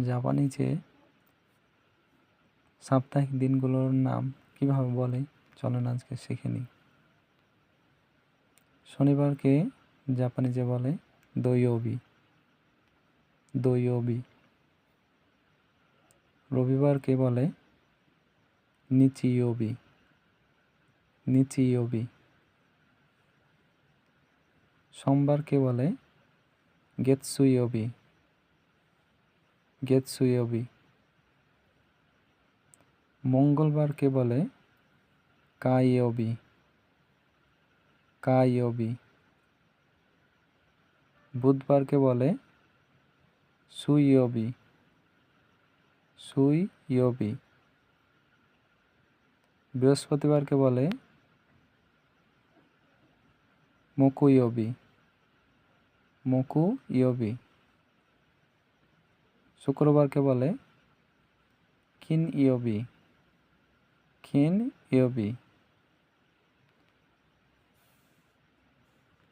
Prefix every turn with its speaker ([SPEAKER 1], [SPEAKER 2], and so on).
[SPEAKER 1] জাপানিজে সাপ্তাহিক দিনগুলোর নাম কিভাবে বলে চলেন আজকে শিখে নিই। শনিবারকে জাপানিজে বলে দোয়োবি। রবিবারকে বলে নিচিয়োবি। সোমবারকে বলে গেতসুয়োবি। মঙ্গলবারকে বলে কাইয়োবি। বুধবারকে বলে সুইয়োবি। বৃহস্পতিবারকে বলে মুকুয়োবি। শুক্রবারকে বলে খিনইয়োবি।